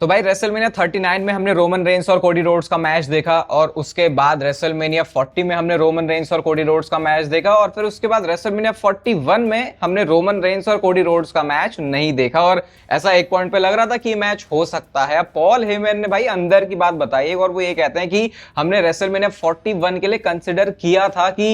तो भाई रेसलमेनिया 39 में हमने रोमन रेंस और कोडी रोड्स का मैच देखा, और उसके बाद रेसलमेनिया 40 में हमने रोमन रेंस और कोडी रोड्स का मैच देखा, और फिर उसके बाद रेसलमेनिया 41 में हमने रोमन रेंस और कोडी रोड्स का मैच नहीं देखा। और ऐसा एक पॉइंट पे लग रहा था कि मैच हो सकता है। अब पॉल हेमन ने भाई अंदर की बात बताई, और वो ये कहते हैं कि हमने रेसलमेनिया 41 के लिए कंसिडर किया था कि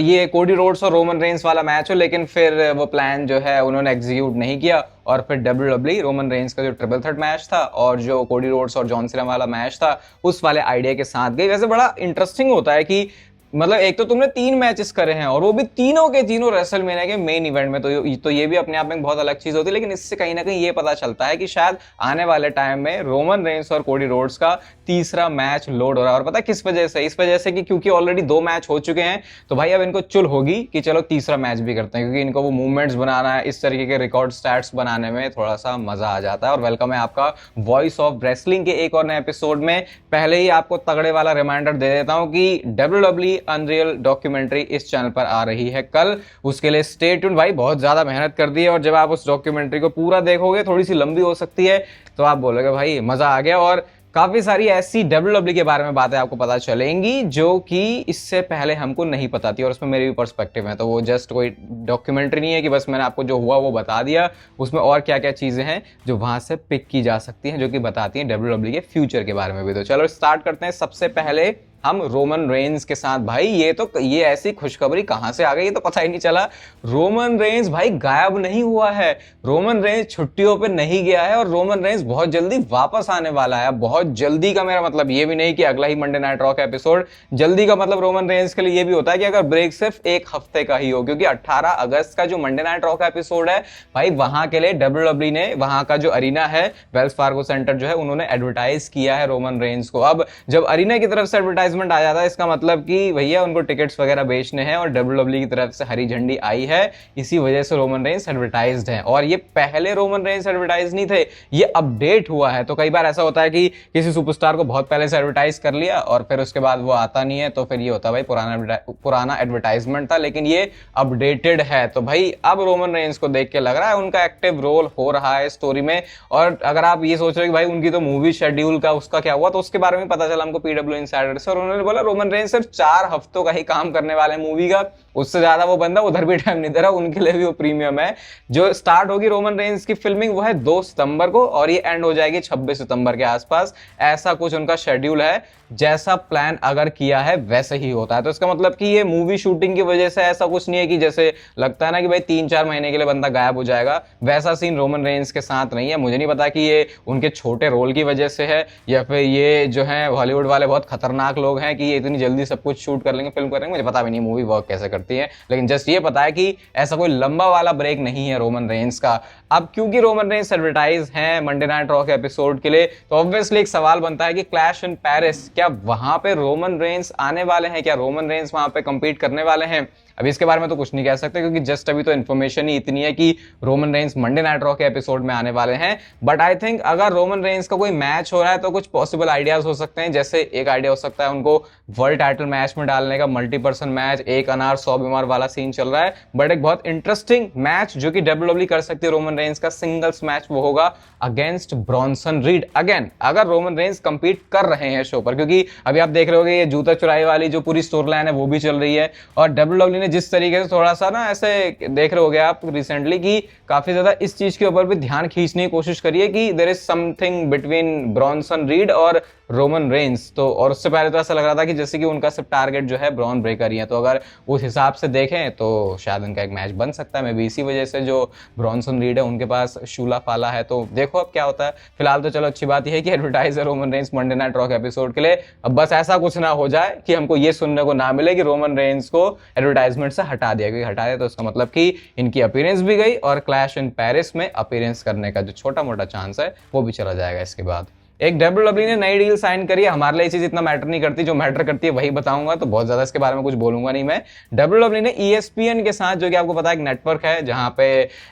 ये कोडी रोड्स और रोमन रेंस वाला मैच हो, लेकिन फिर वो प्लान जो है उन्होंने एग्जीक्यूट नहीं किया, और फिर डब्ल्यूडब्ल्यूई रोमन रेंस का जो ट्रिपल थ्रेट मैच था और जो कोडी रोड्स और जॉन सीना वाला मैच था उस वाले आइडिया के साथ गई। वैसे बड़ा इंटरेस्टिंग होता है कि मतलब एक तो तुमने 3 मैचेस करे हैं और वो भी तीनों के तीनों रेसलमेनिया के मेन इवेंट में, तो ये भी अपने आप में बहुत अलग चीज होती है। लेकिन इससे कहीं ना कहीं ये पता चलता है कि शायद आने वाले टाइम में रोमन रेंस और कोडी रोड्स का तीसरा मैच लोड हो रहा है। और पता है किस वजह से? इस वजह से कि क्योंकि ऑलरेडी 2 मैच हो चुके हैं, तो भाई अब इनको चुल होगी कि चलो तीसरा मैच भी करते हैं, क्योंकि इनको वो मूवमेंट्स बनाना है, इस तरीके के रिकॉर्ड स्टैट्स बनाने में थोड़ा सा मजा आ जाता है। और वेलकम है आपका वॉइस ऑफ रेसलिंग के एक और नए एपिसोड में। पहले ही आपको तगड़े वाला रिमाइंडर दे देता हूं कि डब्ल्यूडब्ल्यूई अनरियल डॉक्यूमेंट्री इस चैनल पर आ रही है कल, उसके लिए स्टे ट्यून। भाई बहुत ज्यादा मेहनत कर दी है, और जब आप उस डॉक्यूमेंट्री को पूरा देखोगे, थोड़ी सी लंबी हो सकती है, तो आप बोलोगे भाई मजा आ गया। और काफी सारी ऐसी डब्ल्यूडब्ल्यूई के बारे में बातें आपको पता चलेंगी जो कि इससे पहले हमको नहीं पता थी, और उसमें मेरी भी पर्सपेक्टिव है। तो वो जस्ट कोई डॉक्यूमेंट्री नहीं है कि बस मैंने आपको जो हुआ वो बता दिया, उसमें और क्या क्या चीजें हैं जो वहां से पिक की जा सकती हैं, जो कि बताती हैं डब्ल्यूडब्ल्यूई के फ्यूचर के बारे में भी। तो चलो स्टार्ट करते हैं। सबसे पहले हम रोमन रेंस के साथ। भाई ये ऐसी खुशखबरी कहां से आ गई, ये तो पता ही नहीं चला। रोमन रेंस भाई गायब नहीं हुआ है, रोमन रेंस छुट्टियों पे नहीं गया है, और रोमन रेंस बहुत जल्दी वापस आने वाला है। बहुत जल्दी का मेरा मतलब ये भी नहीं कि अगला ही मंडे नाइट रॉ का एपिसोड। जल्दी का मतलब रोमन रेंस के लिए ये भी होता है कि अगर ब्रेक सिर्फ एक हफ्ते का ही हो, क्योंकि 18 अगस्त का जो मंडे नाइट रॉ का एपिसोड है भाई, वहां के लिए डब्ल्यूडब्ल्यूई ने वहां का जो अरीना है वेल्स फार्गो सेंटर जो है, उन्होंने एडवर्टाइज किया है रोमन रेंस को। अब जब अरीना की तरफ से एडवर्टाइजमेंट आ जाता है, इसका मतलब कि भैया उनको टिकट्स वगैरह बेचने हैं, और डब्ल्यूडब्ल्यूई की तरफ से हरी झंडी आई है। इसी वजह से रोमन रेंस एडवर्टाइज्ड हैं, और ये पहले रोमन रेंस एडवर्टाइज नहीं थे, ये अपडेट हुआ है। तो कई बार ऐसा होता है कि किसी सुपरस्टार को बहुत पहले से एडवर्टाइज कर लिया और फिर उसके बाद वो आता नहीं है, तो फिर ये होता है भाई पुराना एडवर्टाइजमेंट था, लेकिन ये अपडेटेड है। तो भाई अब रोमन रेंस को देख के लग रहा है उनका एक्टिव रोल हो रहा है स्टोरी में। और अगर आप ये सोच रहे हो कि भाई उनकी तो मूवी शेड्यूल का उसका क्या हुआ, तो उसके बारे में पता चला हमको पीडब्ल्यू इनसाइडर से, और उन्होंने बोला रोमन रेंस सिर्फ 4 हफ्तों का ही काम करने वाले मूवी का, उससे ज्यादा वो बंदा उधर भी टाइम नहीं दे रहा। उनके लिए भी वो प्रीमियम है। जो स्टार्ट होगी रोमन रेंस की फिल्मिंग वो है 2 सितंबर को, और ये एंड हो जाएगी 26 सितंबर के आसपास। ऐसा कुछ उनका शेड्यूल है। जैसा प्लान अगर किया है वैसे ही होता है। तो इसका मतलब कि ये मूवी शूटिंग की वजह से ऐसा कुछ नहीं है कि जैसे लगता है ना कि भाई 3-4 महीने के लिए बंदा गायब हो जाएगा, वैसा सीन रोमन रेंस के साथ नहीं है। मुझे नहीं पता कि ये उनके छोटे रोल की वजह से है, या फिर ये जो है हॉलीवुड वाले बहुत खतरनाक लोग हैं कि ये इतनी जल्दी सब कुछ शूट कर लेंगे, फिल्म करेंगे। मुझे पता भी नहीं मूवी वर्क कैसे करती है, लेकिन जस्ट ये पता है कि ऐसा कोई लंबा वाला ब्रेक नहीं है रोमन रेंस का। अब क्योंकि रोमन रेंस एडवर्टाइज हैं मंडे नाइट रॉ के एपिसोड के लिए, तो ऑब्वियसली एक सवाल बनता है कि क्लैश इन पेरिस, क्या वहां पे रोमन रेंस आने वाले हैं? क्या रोमन रेंस वहां पे कंपीट करने वाले हैं? अभी इसके बारे में तो कुछ नहीं कह सकते, क्योंकि जस्ट अभी तो इन्फॉर्मेशन ही इतनी है कि Roman Reigns Monday night raw के एपिसोड में आने वाले हैं। बट आई थिंक अगर रोमन रेंस का कोई मैच हो रहा है तो कुछ पॉसिबल आइडियाज हो सकते हैं। जैसे एक आइडिया हो सकता है उनको वर्ल्ड टाइटल मैच में डालने का, मल्टी पर्सन मैच, एक अनार 100 बीमार वाला सीन चल रहा है। बट एक बहुत इंटरेस्टिंग मैच जो कि डब्ल्यूडब्ल्यूई कर सकती है रोमन रेंस का सिंगल्स मैच, वो होगा अगेंस्ट ब्रॉनसन रीड। अगेन अगर रोमन रेंस कंपीट कर रहे हैं शो पर, क्योंकि अभी आप देख रहे होगे ये जूता चुराई वाली जो पूरी स्टोरी लाइन है वो भी चल रही है, और डब्ल्यूडब्ल्यूई ने जिस तरीके से थोड़ा सा ना ऐसे देख रहे होगे आप रिसेंटली कि काफी ज्यादा इस चीज के ऊपर भी ध्यान खींचने की कोशिश करिए कि there is something between Bronson Reed और रोमन रेंस। तो और उससे पहले तो ऐसा लग रहा था कि जैसे कि उनका सिर्फ टारगेट जो है ब्रॉन ब्रेकर ही है। तो अगर उस हिसाब से देखें तो शायद उनका एक मैच बन सकता है। मैं भी इसी वजह से जो ब्रॉनसन रीड है उनके पास शूला फाला है, तो देखो अब क्या होता है। फिलहाल तो चलो अच्छी बात यह है कि advertiser Roman Reigns Monday night raw के एपिसोड के लिए। अब बस ऐसा कुछ ना हो जाए कि हमको ये सुनने को ना मिले कि रोमन रेंस को एडवर्टाइजमेंट से हटा दिया, क्योंकि हटा दिया तो उसका मतलब कि इनकी अपीयरेंस भी गई, और क्लैश इन पेरिस में अपीयरेंस करने का जो छोटा मोटा चांस है वो भी चला जाएगा इसके बाद। एक डब्ल्यूडब्ल्यूई ने नई डील साइन करी है। हमारे लिए ये चीज इतना मैटर नहीं करती, जो मैटर करती है वही बताऊंगा, तो बहुत ज्यादा इसके बारे में कुछ बोलूंगा नहीं मैं। डब्ल्यूडब्ल्यूई ने ESPN के साथ, जो कि आपको पता है एक नेटवर्क है जहां पे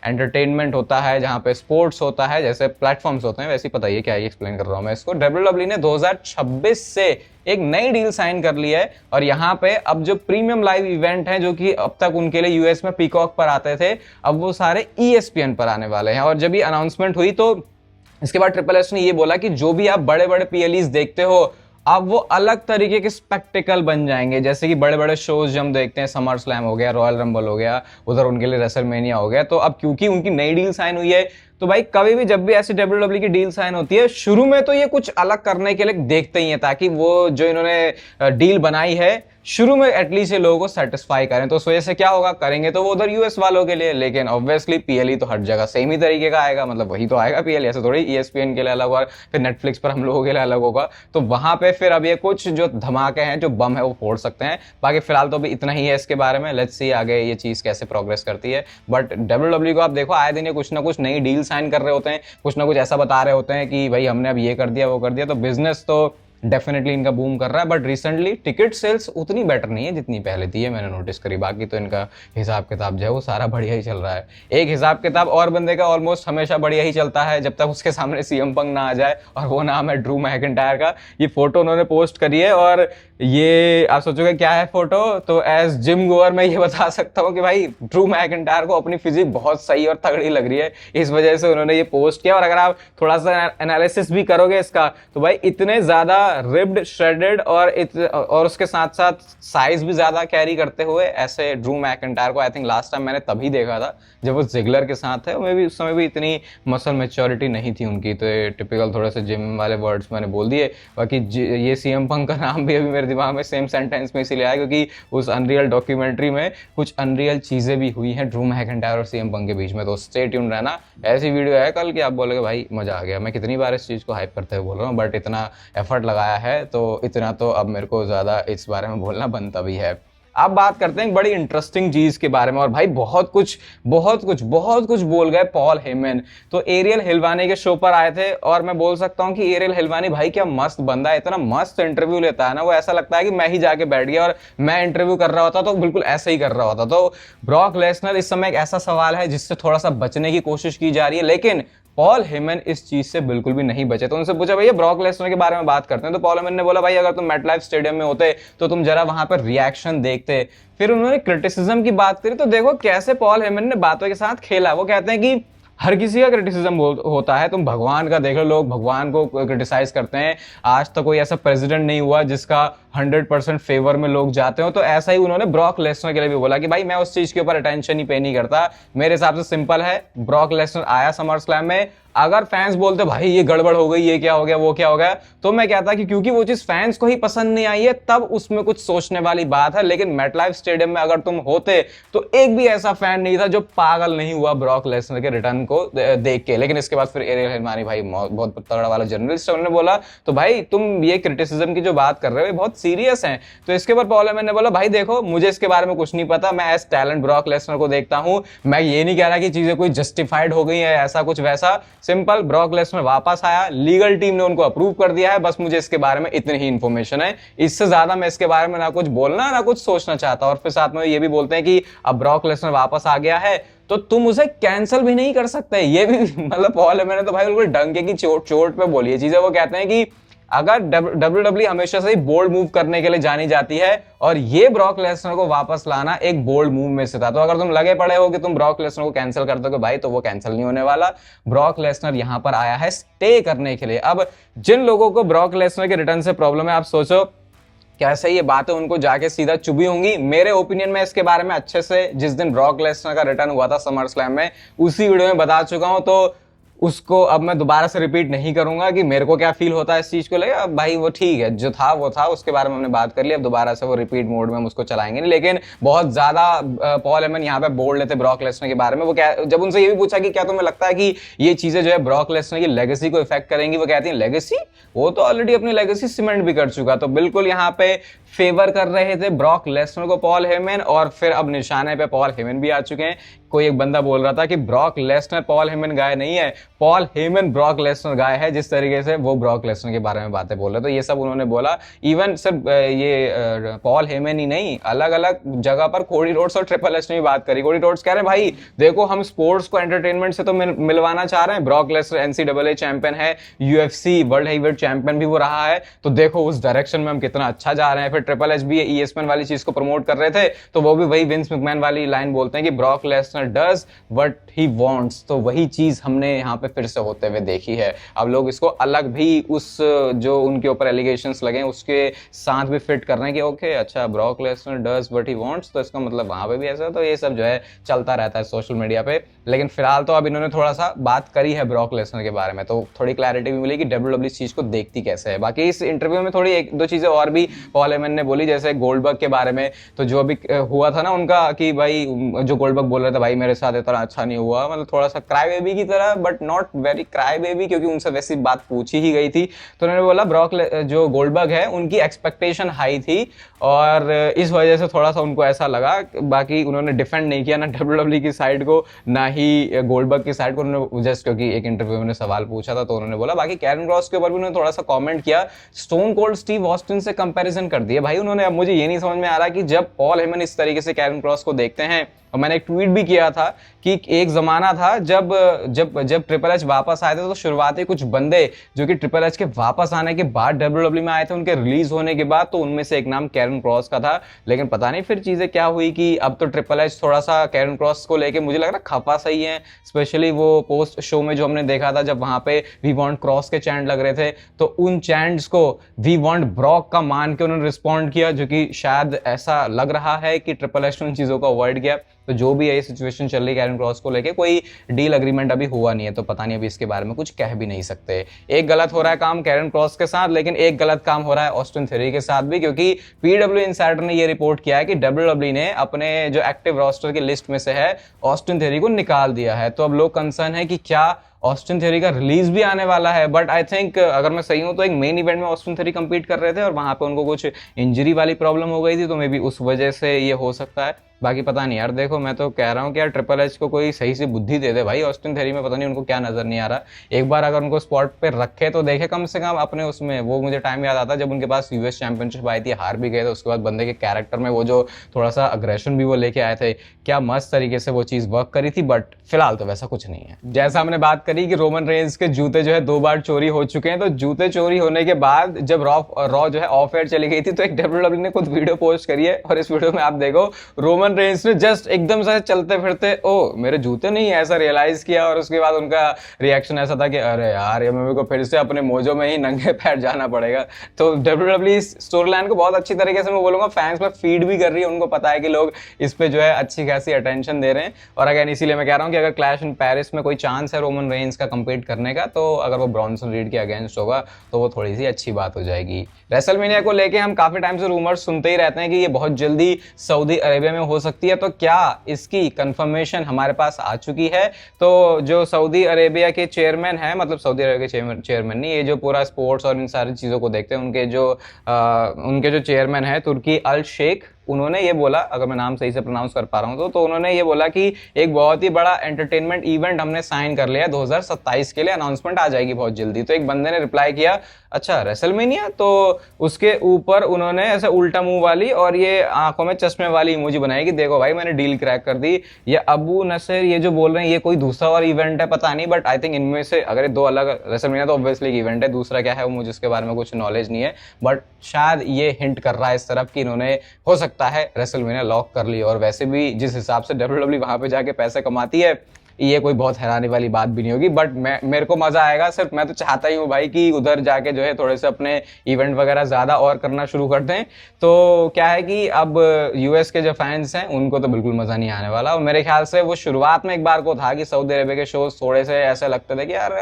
एंटरटेनमेंट होता है, जहां पे स्पोर्ट्स होता है, जैसे प्लेटफॉर्म्स होते हैं वैसे ही, पता ही क्या एक्सप्लेन कर रहा हूं मैं इसको। डब्ल्यूडब्ल्यूई ने 2026 से एक नई डील साइन कर ली है, और यहाँ पे अब जो प्रीमियम लाइव इवेंट हैं जो कि अब तक उनके लिए यूएस में पीकॉक पर आते थे, अब वो सारे ESPN पर आने वाले हैं। और जब ये अनाउंसमेंट हुई तो इसके बाद ट्रिपल एच ने ये बोला कि जो भी आप बड़े बड़े पीएलईज देखते हो अब वो अलग तरीके के स्पेक्टिकल बन जाएंगे, जैसे कि बड़े बड़े शोज जो हम देखते हैं, समर स्लैम हो गया, रॉयल रंबल हो गया, उधर उनके लिए रेसलमेनिया हो गया। तो अब क्योंकि उनकी नई डील साइन हुई है तो भाई कभी भी जब भी ऐसी डब्ल्यूडब्ल्यू की डील साइन होती है शुरू में तो ये कुछ अलग करने के लिए देखते ही हैं, ताकि वो जो इन्होंने डील बनाई है शुरू में एटलीस्ट ये लोगों को सेटिस्फाई करें। तो उस वजह से क्या होगा, करेंगे तो वो उधर यूएस वालों के लिए, लेकिन ऑब्वियसली पीएलई तो हर जगह सेम ही तरीके का आएगा, मतलब वही तो आएगा पीएलई, ऐसे थोड़ी ईएसपीएन के लिए अलग और फिर नेटफ्लिक्स पर हम लोगों के लिए अलग होगा। तो वहां पे फिर अब ये कुछ जो धमाके हैं, जो बम है वो फोड़ सकते हैं। बाकी फिलहाल तो अभी इतना ही है इसके बारे में, लेट्स सी आगे ये चीज कैसे प्रोग्रेस करती है। बट डब्ल्यूडब्ल्यू को आप देखो आए दिन ये कुछ ना कुछ नई डील साइन कर रहे होते हैं, कुछ ना कुछ ऐसा बता रहे होते हैं कि भाई हमने अब ये कर दिया वो कर दिया, तो बिजनेस तो डेफिनेटली इनका बूम कर रहा है। बट रिसेंटली टिकट सेल्स उतनी बेटर नहीं है जितनी पहले थी है, मैंने नोटिस करी। बाकी तो इनका हिसाब किताब जो है वो सारा बढ़िया ही चल रहा है। एक हिसाब किताब और बंदे का ऑलमोस्ट हमेशा बढ़िया ही चलता है जब तक उसके सामने सीएम पंक ना आ जाए, और वो नाम है ड्रू मैकिंटायर का। ये फोटो उन्होंने पोस्ट करी है और ये आप सोचोगे क्या है फोटो, तो एज जिम गोअर मैं ये बता सकता हूँ कि भाई ड्रू मैकिंटायर को अपनी फिजिक बहुत सही और तगड़ी लग रही है, इस वजह से उन्होंने ये पोस्ट किया। और अगर आप थोड़ा सा एनालिसिस भी करोगे इसका तो भाई इतने ज्यादा रिब्ड, श्रेडेड और उसके साथ साथ साइज भी ज्यादा कैरी करते हुए ऐसे ड्रू मैकिंटायर को आई थिंक लास्ट टाइम मैंने तभी देखा था जब वो जिगलर के साथ है, मैं भी उस समय भी इतनी मसल मैच्योरिटी नहीं थी उनकी। तो ये टिपिकल थोड़े से जिम वाले वर्ड्स मैंने बोल दिए। बाकी ये सीएम पंक का नाम भी अभी मेरे दिमाग में सेम सेंटेंस में इसीलिए आया क्योंकि उस अनरियल डॉक्यूमेंट्री में कुछ अनरियल चीजें भी हुई हैं ड्रू मैकिंटायर और सीएम पंक के बीच में। तो स्टे ट्यून रहना, ऐसी वीडियो है कल कि आप बोलोगे भाई मजा आ गया। मैं कितनी बार इस चीज को हाइप करते हुए बोल रहा हूँ, बट इतना एफर्ट लगाया है तो इतना तो अब मेरे को ज्यादा इस बारे में बोलना बनता भी है। अब बात करते हैं एक बड़ी इंटरेस्टिंग चीज के बारे में, और भाई बहुत कुछ बोल गए पॉल हेमन। तो एरियल हिलवानी के शो पर आए थे और मैं बोल सकता हूं कि एरियल हिलवानी भाई क्या मस्त बंदा है, इतना मस्त इंटरव्यू लेता है ना, वो ऐसा लगता है कि मैं ही जाके बैठ गया और मैं इंटरव्यू कर रहा होता तो बिल्कुल ऐसे ही कर रहा होता। तो ब्रॉक लेसनर इस समय एक ऐसा सवाल है जिससे थोड़ा सा बचने की कोशिश की जा रही है, लेकिन पॉल हेमन इस चीज से बिल्कुल भी नहीं बचे। तो उनसे पूछा भैया ब्रॉक लेसनर के बारे में बात करते हैं, तो पॉल हेमन ने बोला भाई अगर तुम मेटलाइफ स्टेडियम में होते तो तुम जरा वहां पर रिएक्शन देखते। फिर उन्होंने क्रिटिसिज्म की बात करी, तो देखो कैसे पॉल हेमन ने बातों के साथ खेला। वो कहते हैं कि हर किसी का क्रिटिसिज्म होता है, तुम भगवान का देख लो, लोग भगवान को क्रिटिसाइज करते हैं, आज तक कोई ऐसा प्रेसिडेंट नहीं हुआ जिसका 100% फेवर में लोग जाते हो। तो ऐसा ही उन्होंने ब्रॉक लेसनर के लिए भी बोला कि भाई मैं उस चीज के ऊपर अटेंशन ही पे नहीं करता, मेरे हिसाब से सिंपल है, ब्रॉक लेसनर आया समर स्लैम में, अगर फैंस बोलते भाई ये गड़बड़ हो गई, ये क्या हो गया, वो क्या हो गया, तो मैं कहता कि क्योंकि वो चीज फैंस को ही पसंद नहीं आई है तब उसमें कुछ सोचने वाली बात है। लेकिन मेटलाइफ स्टेडियम में अगर तुम होते तो एक भी ऐसा फैन नहीं था जो पागल नहीं हुआ ब्रॉक लेसनर के रिटर्न को देख के। लेकिन इसके बाद फिर एरियल हिलवानी भाई बहुत तगड़ा वाला जर्नलिस्ट है, उन्होंने बोला तो भाई तुम ये क्रिटिसिज्म की जो बात कर रहे हो बहुत सीरियस है। तो इसके बाद पॉल हेमन ने बोला भाई देखो मुझे इसके बारे में कुछ नहीं पता, मैं एज टैलेंट ब्रॉक लेसनर को देखता हूं, मैं ये नहीं कह रहा कि चीजें कोई जस्टिफाइड हो गई है ऐसा कुछ वैसा, सिंपल ब्रॉक लेसनर वापस आया, लीगल टीम ने उनको अप्रूव कर दिया है, बस मुझे इसके बारे में इतनी ही इंफॉर्मेशन है, इससे ज्यादा मैं इसके बारे में ना कुछ बोलना ना कुछ सोचना चाहता। और फिर साथ में ये भी बोलते हैं कि अब ब्रॉक लेसनर वापस आ गया है तो तुम उसे कैंसिल भी नहीं कर सकते। ये भी मतलब पॉल हेमन ने तो भाई बिल्कुल डंके की चोट पे बोली है चीजें। वो कहते हैं कि अगर डब्ल्यूडब्ल्यू हमेशा से ही बोल्ड मूव करने के लिए जानी जाती है और ये ब्रॉक लेसनर को वापस लाना एक बोल्ड मूव में से था, तो अगर तुम लगे पड़े हो कि तुम ब्रॉक लेसनर को कैंसिल कर दोगे भाई तो वो कैंसिल नहीं होने वाला। ब्रॉक लेसनर यहां पर आया है स्टे करने के लिए। अब जिन लोगों को ब्रॉक लेसनर के रिटर्न से प्रॉब्लम है, आप सोचो कैसे ये बातें उनको जाके सीधा चुभी होंगी। मेरे ओपिनियन में इसके बारे में अच्छे से जिस दिन ब्रॉक लेसनर का रिटर्न हुआ था समर स्लैम में उसी वीडियो में बता चुका हूं, तो उसको अब मैं दोबारा से रिपीट नहीं करूंगा कि मेरे को क्या फील होता है इस चीज को लेकर। अब भाई वो ठीक है, जो था वो था, उसके बारे में हमने बात कर ली, अब दोबारा से वो रिपीट मोड में हम उसको चलाएंगे नहीं। लेकिन बहुत ज्यादा पॉल हेमन यहाँ पे बोल लेते ब्रॉक लेसनर के बारे में। वो क्या, जब उनसे ये भी पूछा कि क्या तुम्हें लगता है कि ये चीजें जो है ब्रॉक लेसनर की लेगेसी को इफेक्ट करेंगी, वो कहती है लेगेसी, वो तो ऑलरेडी अपनी लेगेसी सीमेंट भी कर चुका। तो बिल्कुल यहाँ पे फेवर कर रहे थे ब्रॉक लेसनर को पॉल हेमन, और फिर अब निशाने पे पॉल हेमन भी आ चुके हैं। कोई एक बंदा बोल रहा था कि ब्रॉक लेसनर पॉल हेमन गाय नहीं है, पॉल हेमन ब्रॉक लेसनर गाय है, जिस तरीके से वो ब्रॉक लेसनर के बारे में बातें बोल रहे। तो ये सब उन्होंने बोला। इवन सिर्फ ये पॉल हेमन ही नहीं, अलग अलग जगह पर कोडी रोड्स और ट्रिपल एच ने भी बात करी। कोडी रोड्स कह रहे हैं भाई देखो हम स्पोर्ट्स को एंटरटेनमेंट से तो मिलवाना चाह रहे हैं, ब्रॉक लेसनर एनसीडब्ल्यूए चैंपियन है, यूएफसी वर्ल्ड हेवीवेट चैंपियन भी वो रहा है, तो देखो उस डायरेक्शन में हम कितना अच्छा जा रहे हैं। फिर ट्रिपल एच भी ईएसपीएन वाली चीज को प्रमोट कर रहे थे, तो वो भी वही विंस मैकमैन वाली लाइन बोलते हैं कि Brock Lesnar Lesnar does what he wants, तो वही चीज हमने यहाँ पे फिर से होते हुए देखी है। अब लोग इसको अलग भी उस जो उनके ऊपर एलिगेशंस लगे उसके साथ भी फिट कर रहे हैं कि ओके अच्छा Brock Lesnar does what he wants, तो इसका मतलब वहां पे भी ऐसा, तो ये सब जो है चलता रहता है सोशल मीडिया पे। लेकिन फिलहाल तो अब इन्होंने थोड़ा सा बात करी है ब्रॉक लेसनर के बारे में, तो थोड़ी क्लैरिटी भी मिली कि डब्ल्यूडब्ल्यू इस चीज को देखती कैसे है। बाकी इस इंटरव्यू में थोड़ी एक दो चीजें और भी पॉल हेमन ने बोली, जैसे गोल्डबर्ग के बारे में, तो जो अभी हुआ था ना उनका कि भाई जो गोल्डबर्ग बोल रहे थे भाई मेरे साथ इतना अच्छा नहीं हुआ, मतलब थोड़ा सा क्राई बेबी की तरह, but not very cry baby, क्योंकि उनसे वैसी बात पूछी ही गई थी। तो उन्होंने बोला ब्रॉक जो गोल्डबर्ग है उनकी एक्सपेक्टेशन हाई थी और इस वजह से थोड़ा सा उनको ऐसा लगा। बाकी उन्होंने डिफेंड नहीं किया ना डब्ल्यूडब्ल्यू की साइड को ना ही गोल्डबर्ग की साइड को, उन्होंने जस्ट क्योंकि एक इंटरव्यू में सवाल पूछा था तो उन्होंने बोला। बाकी कैरन क्रॉस के ऊपर भी उन्होंने थोड़ा सा कमेंट किया, स्टोन कोल्ड स्टीव ऑस्टिन से कंपैरिजन कर दिया भाई उन्होंने। अब मुझे ये नहीं समझ में आ रहा कि जब पॉल हेमन इस तरीके से कैरन क्रॉस को देखते हैं, और मैंने एक ट्वीट भी किया था कि एक जमाना था जब जब जब ट्रिपल एच वापस आए थे तो शुरुआती कुछ बंदे जो कि ट्रिपल एच के वापस आने के बाद डब्ल्यूडब्ल्यू में आए थे, उनके रिलीज होने के बाद, तो उनमें से एक नाम कैरन क्रॉस का था। लेकिन पता नहीं फिर चीजें क्या हुई कि अब तो ट्रिपल एच थोड़ा सा कैरन क्रॉस को लेके मुझे लग रहा खफा सही है। स्पेशली वो पोस्ट शो में जो हमने देखा था जब वहां पे वी वांट क्रॉस के चैंट लग रहे थे, तो उन चैंट्स को वी वांट ब्रॉक का मान के उन्होंने रिस्पॉन्ड किया, जो कि शायद ऐसा लग रहा है कि ट्रिपल एच ने उन चीजों को अवॉइड किया। तो जो भी है ये सिचुएशन चल रही है कैरन क्रॉस को लेके, कोई डील अग्रीमेंट अभी हुआ नहीं है, तो पता नहीं अभी इसके बारे में कुछ कह भी नहीं सकते। एक गलत हो रहा है काम कैरन क्रॉस के साथ, लेकिन एक गलत काम हो रहा है ऑस्टिन थ्योरी के साथ भी, क्योंकि पीडब्ल्यू इनसाइडर ने ये रिपोर्ट किया है कि डब्ल्यूडब्ल्यू ने अपने जो एक्टिव रोस्टर की लिस्ट में से है ऑस्टिन थ्योरी को निकाल दिया है। तो अब लोग कंसर्न है कि क्या ऑस्टिन थ्योरी का रिलीज भी आने वाला है। बट आई थिंक अगर मैं सही हूं तो एक मेन इवेंट में ऑस्टिन थ्योरी कंपीट कर रहे थे और वहां पे उनको कुछ इंजरी वाली प्रॉब्लम हो गई थी, तो मे बी उस वजह से ये हो सकता है। बाकी पता नहीं यार, देखो मैं तो कह रहा हूँ कि यार ट्रिपल एच को कोई सही से बुद्धि दे दे भाई, ऑस्टिन थ्योरी में पता नहीं उनको क्या नजर नहीं आ रहा। एक बार अगर उनको स्पॉट पे रखे तो देखे कम से कम अपने उसमें। वो मुझे टाइम याद आता जब उनके पास यूएस चैंपियनशिप आई थी, हार भी गए थे, उसके बाद बंदे के कैरेक्टर में वो जो थोड़ा सा अग्रेशन भी वो लेके आए थे, क्या मस्त तरीके से वो चीज वर्क करी थी। बट फिलहाल तो वैसा कुछ नहीं है। जैसा हमने बात करी कि रोमन रेंज के जूते जो है 2 बार चोरी हो चुके हैं, तो जूते चोरी होने के बाद जब रॉ जो है ऑफ एयर चली गई थी, तो एक डब्ल्यूडब्ल्यू ने खुद वीडियो पोस्ट करी है और इस वीडियो में आप देखो रोमन रेंज ने जस्ट एकदम से चलते फिरते ओ मेरे जूते नहीं है ऐसा रियलाइज किया, और उसके बाद उनका रिएक्शन ऐसा था कि अरे यार ये मेरे को फिर से अपने मोजो में ही नंगे पैर जाना पड़ेगा। तो डब्ल्यूडब्ल्यू इस स्टोरी लाइन को बहुत अच्छी तरीके से मैं बोलूंगा फैंस में फीड भी कर रही है, उनको पता है कि लोग इस पे जो है अच्छी खासी अटेंशन दे रहे हैं। और अगेन इसीलिए मैं कह रहा हूं कि अगर क्लैश इन पेरिस में कोई चांस है रोमन रेंज का कंपीट करने का, तो अगर वो ब्रॉन्सन रीड के अगेंस्ट होगा तो वो थोड़ी सी अच्छी बात हो जाएगी। रेसलमेनिया को लेके हम काफी टाइम से रूमर्स सुनते ही रहते हैं कि ये बहुत जल्दी सऊदी अरेबिया में हो सकती है, तो क्या इसकी कंफर्मेशन हमारे पास आ चुकी है? तो जो सऊदी अरेबिया के चेयरमैन है, मतलब सऊदी अरेबिया के चेयरमैन नहीं, ये जो पूरा स्पोर्ट्स और इन सारी चीजों को देखते हैं, उनके जो चेयरमैन है तुर्की अल शेख, उन्होंने ये बोला, अगर मैं नाम सही से प्रोनाउंस कर पा रहा हूं तो उन्होंने ये बोला कि एक बहुत ही बड़ा एंटरटेनमेंट इवेंट हमने साइन कर लिया 2027 के लिए, अनाउंसमेंट आ जाएगी बहुत जल्दी। तो एक बंदे ने रिप्लाई किया अच्छा रेसलमेनिया, तो उसके ऊपर उन्होंने ऐसे उल्टा मुंह वाली और ये आंखों में चश्मे वाली इमोजी बनाई कि देखो भाई मैंने डील क्रैक कर दी। ये अबू नसर ये जो बोल रहे हैं ये कोई दूसरा और इवेंट है पता नहीं, बट आई थिंक इनमें से अगर 2 अलग, रेसलमेनिया तो ऑब्वियसली इवेंट है, दूसरा क्या है वो मुझे इसके बारे में कुछ नॉलेज नहीं है, बट शायद ये हिंट कर रहा है इस तरफ कि इन्होंने हो सकता है रेसलमेनिया लॉक कर ली। और वैसे भी जिस हिसाब से डब्ल्यूडब्ल्यू वहां पे जाके पैसे कमाती है, ये कोई बहुत हैरानी वाली बात भी नहीं होगी। बट मेरे को मजा आएगा, सिर्फ मैं तो चाहता ही हूँ भाई कि उधर जाके जो है थोड़े से अपने इवेंट वगैरह ज्यादा और करना शुरू कर दें। तो क्या है कि अब यूएस के जो फैंस हैं उनको तो बिल्कुल मजा नहीं आने वाला। और मेरे ख्याल से वो शुरुआत में एक बार को था कि सऊदी अरेबिया के शोज थोड़े से ऐसे लगते थे कि यार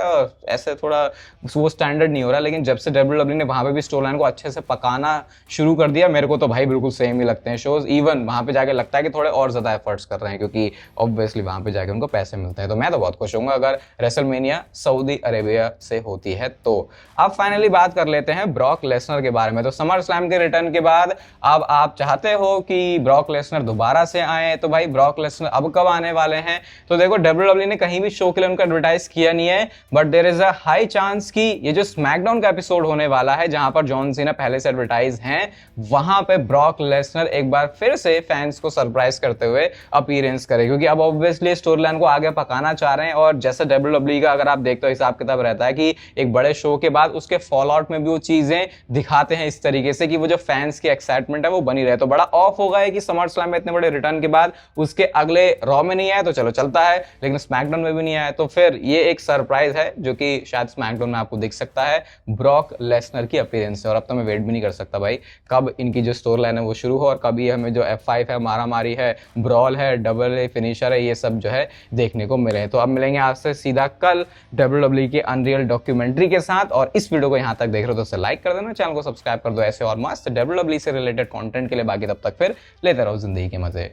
ऐसे थोड़ा वो स्टैंडर्ड नहीं हो रहा, लेकिन जब से डब्ल्यूडब्ल्यू ने वहां पे भी स्टोरी लाइन को अच्छे से पकाना शुरू कर दिया, मेरे को तो भाई बिल्कुल सेम ही लगते हैं शोज। इवन वहां पे जाके लगता है कि थोड़े और ज्यादा एफर्ट्स कर रहे हैं, क्योंकि ऑब्वियसली वहां पे जाके उनको पैसे मिलते हैं। तो मैं तो बहुत खुश हूंगा अगर रेसलमेनिया सऊदी अरेबिया से होती है। तो अब फाइनली बात कर लेते हैं ब्रॉक लेसनर के बारे में। तो समर स्लैम के रिटर्न के बाद अब आप चाहते हो कि ब्रॉक लेसनर दोबारा से आए, तो भाई ब्रॉक लेसनर अब कब आने वाले हैं? तो देखो डब्ल्यूडब्ल्यू ने कहीं भी शो के लिए उनका एडवर्टाइज किया नहीं है, but there is a high chance कि ये जो स्मैकडाउन का एपिसोड होने वाला है जहां पर जॉन सीना पहले से एडवर्टाइज हैं, वहां पे ब्रॉक लेसनर एक बार फिर से फैंस को सरप्राइज करते हुए अपीयरेंस करे, क्योंकि अब ऑब्वियसली स्टोरी लाइन को आगे पकाना चाह रहे हैं। और जैसे WWE का अगर आप देखते हो हिसाब किताब रहता है कि एक बड़े शो के बाद उसके फॉल आउट में भी वो चीजें दिखाते हैं इस तरीके से कि वो जो फैंस की एक्साइटमेंट है वो बनी रहे। तो बड़ा ऑफ होगा है कि समर स्लैम में इतने बड़े रिटर्न के बाद उसके अगले रॉ में नहीं आया तो चलो चलता है, लेकिन स्मैकडाउन में भी नहीं आया, तो फिर ये एक सरप्राइज है जो कि शायद स्मैकडाउन में आपको दिख सकता है ब्रॉक लेसनर की अपीयरेंस से। और अब तो मैं वेट भी नहीं कर सकता भाई कब इनकी जो स्टोर लाइन है वो शुरू हो और कब ये हमें जो F5 है, मारामारी है, ब्रॉल है, डबल ए फिनिशर है, ये सब जो है देखने को मिले। तो अब मिलेंगे आपसे सीधा कल WWE की अनरियल डॉक्यूमेंट्री के साथ। और इस वीडियो को यहां तक देख रहे हो तो उसे लाइक कर देना, चैनल को सब्सक्राइब कर दो ऐसे और मस्त WWE से रिलेटेड कंटेंट के लिए। बाकी तब तक फिर लेते रहो जिंदगी के मजे।